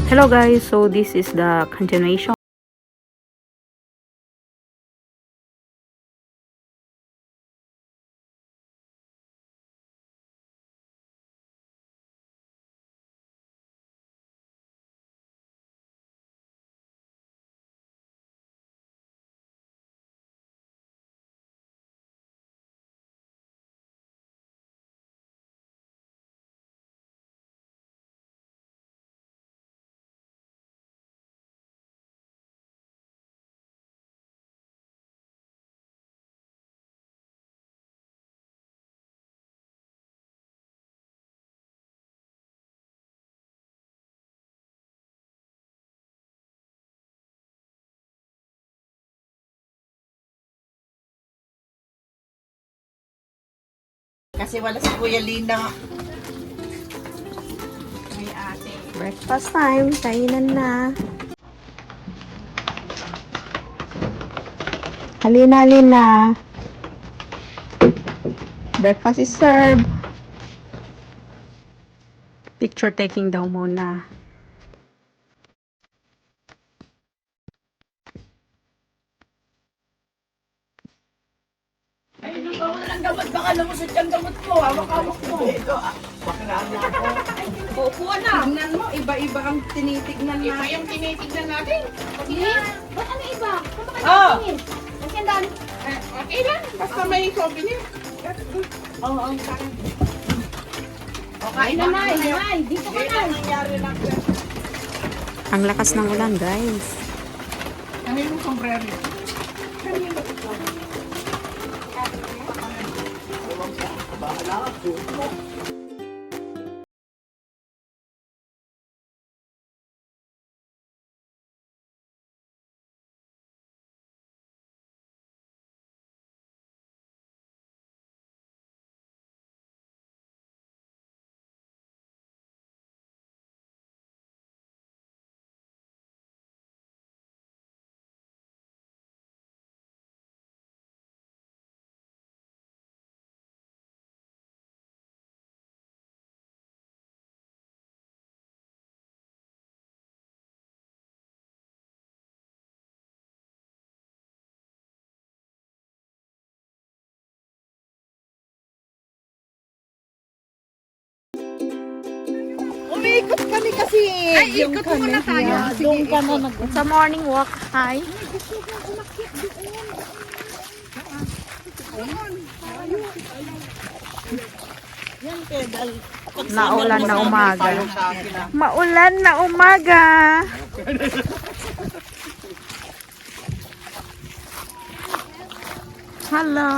Hello guys, so this is the continuation. Kasi wala si Kuya Lina. May ate. Breakfast time, kainan na. Halina, halina. Breakfast is served. Picture taking daw muna. Ay, nung ng gamot. Baka lumusot yung gamot ko. Hawak-hawak mo. Ito, baklaan na ako. Opo na. Tignan mo, iba-iba ang tinitignan na. Iba yung tinitignan natin. Ba't ano iba? Kung baka Oh. natingin. Kasi ang dami. Okay lang. Basta may souvenir. Oo, ang sarap. Kain na, Nay. Nay, dito ka, Nay. Nangyari lang. Ang lakas ng ulan, guys. Ano yung sombrero? Umiikot kami kasi. Ay, ikot muna tayo. Doon ka na nag... Sa morning walk, hi. Yan, pedal. Naulan na umaga. Sa akin ah. Maulan na umaga. Hello.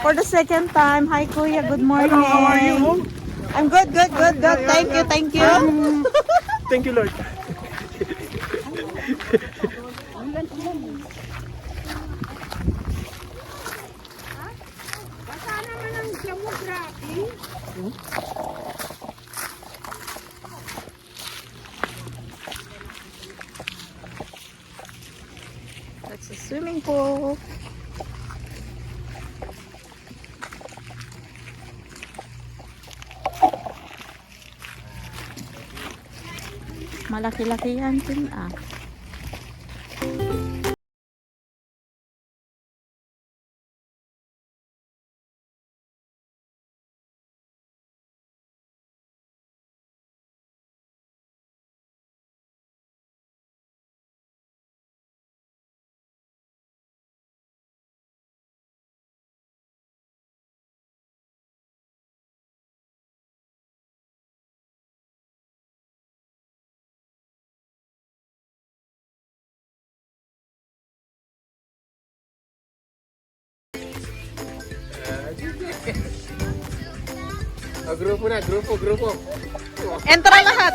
For the second time, hi Kuya, good morning. Hello, how are you? I'm good. Thank you, thank you. Thank you, Lord. That's a swimming pool. Malaki-laki yan din ah. Grupo na, grupo. Entra lahat.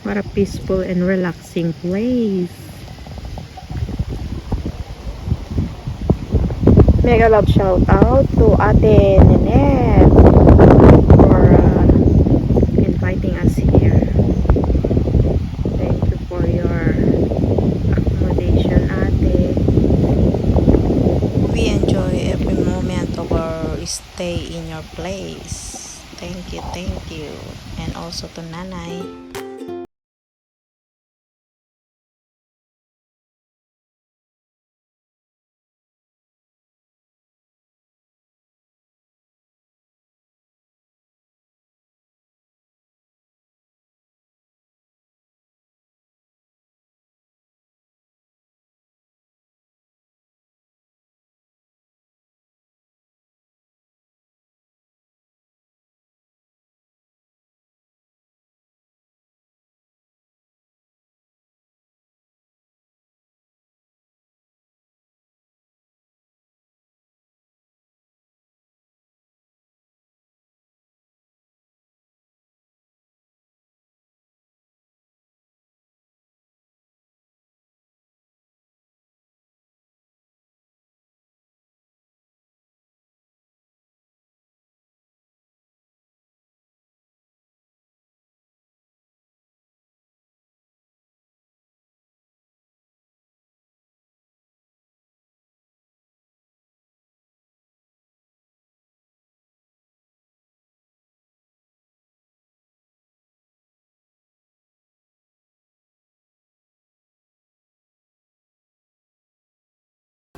What a peaceful and relaxing place. Mega love shout out to Ate Nenette for inviting us here. Thank you for your accommodation, Ate. We enjoy every moment of our stay in your place. Thank you, thank you. And also to Nanay.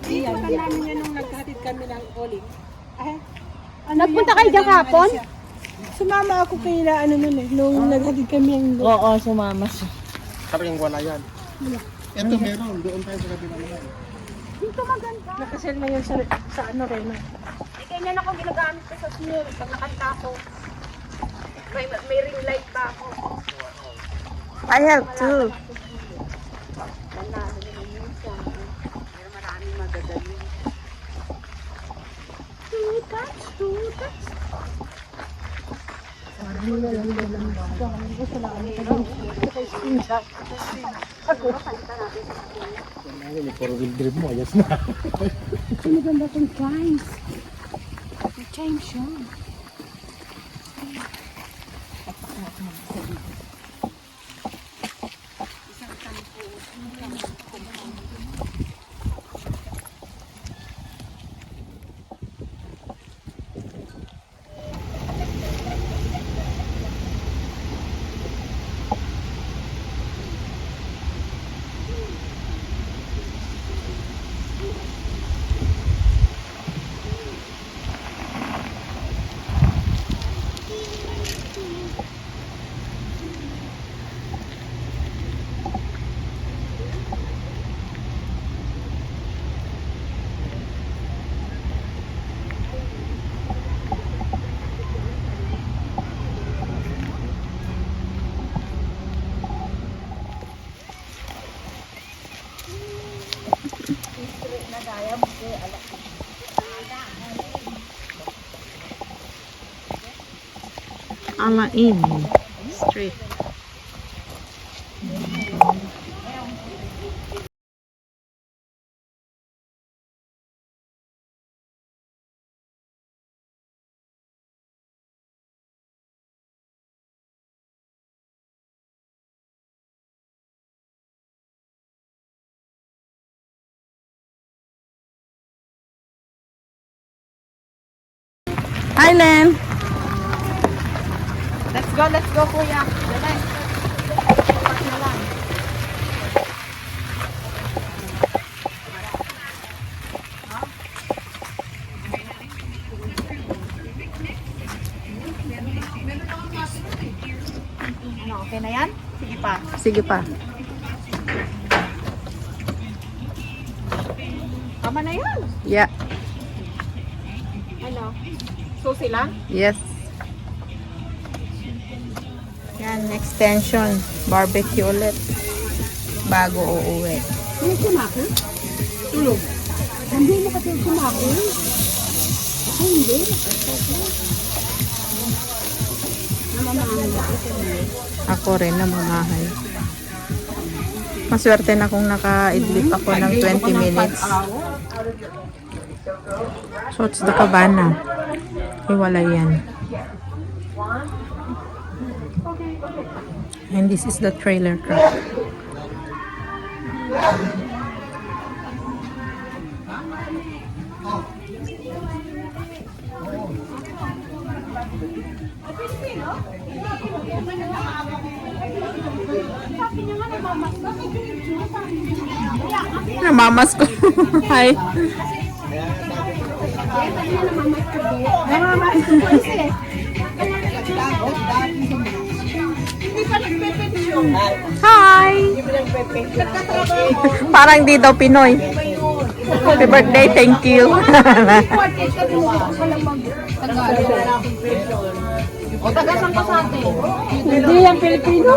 Punta namin yan nung naghatid kami ng olive. Nagpunta kayo dyan kapon? Sumama ako kay ano nun eh, nung naghatid kami ang Oo, sumama siya. Sabi yung wala yan. Ito meron. Doon tayo sa kabila naman. Dito maganda. Nakasel na yun sa ano rin. Ganyan ako ginagamit ko sa snow. Pag nakanta ako, may ring light pa ako. I have two. Maraming magagaling. May 4-wheel drive mo. Ayos na. Maganda kong chimes. May chimes siya. Alain Street. Hi, Len. Let's go, kuya. Okay na yan? Sige pa. Sige pa. Tama na yan. Yeah. Ano? Susi lang? Yes. Yan, extension. Barbecue ulit. Bago uuwi. Ano sumako? Tulog. Hindi mo kasi sumako. Ay, hindi. Ako rin namamahay. Maswerte na kung naka-idlip ako ng 20 minutes. So, it's the cabana. Iwala yan. And this is the trailer truck. Namamas ko. Hi. Hi! Parang di daw Pinoy. Happy birthday, thank you. Hindi yan Pilipino.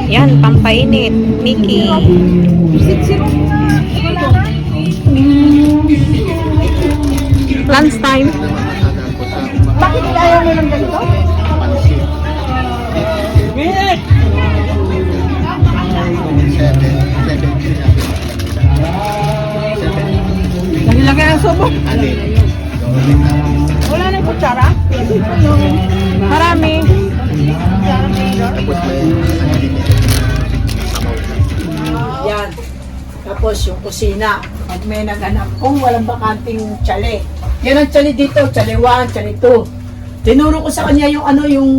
Yan, pampainit. Mickey. Lunch time. Bakit ayaw mo ng ganito? Nilagay ang subo. Wala na kutsara? Marami. Yan. Tapos yung kusina. Pag may naganap, kung walang bakanting tsale. Yan ang tsale dito, tsale 1, tsale 2. Tinuro ko sa kanya yung ano, yung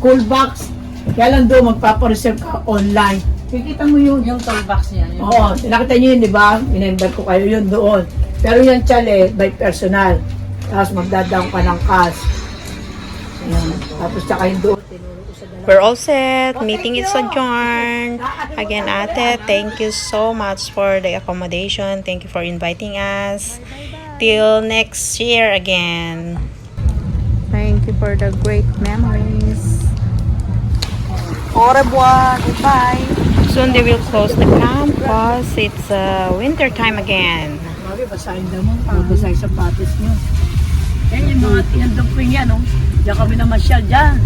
cool box. Kaya lang doon, magpapareserve ka online. Kikita mo yun. Yung toolbox niya. Oo, nakita niyo yun, di ba? Inember ko kayo yun doon. Pero yung tsale, by personal. Tapos magdadang ka ng cash. Ayan. Tapos tsaka yung doon. Tinuro ko sa dalawa. We're all set. Meeting is adjourned. Again, ate, thank you so much for the accommodation. Thank you for inviting us. Till next year again. Thank you for the great memories. Au revoir. Goodbye. Soon they will close the campus. It's winter time again. Sabi, basahin naman. Basahin sapatos niyo. Yan yung mga tinanduping yan, oh. Diyan kami namasyal dyan.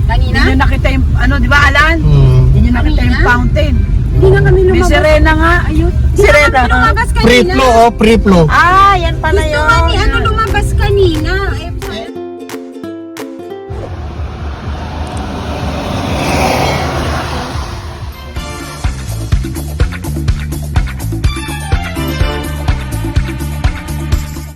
Kanina? Hindi nyo nakita yung, ano, di ba, Alan? Hindi nyo nakita yung fountain. Hindi na kami May lumabas. Serena nga, ayun. Serena. Lumabas kanina. Pre-flow, oh, pre-flow. Ah, yan pala Gusto nga ni ano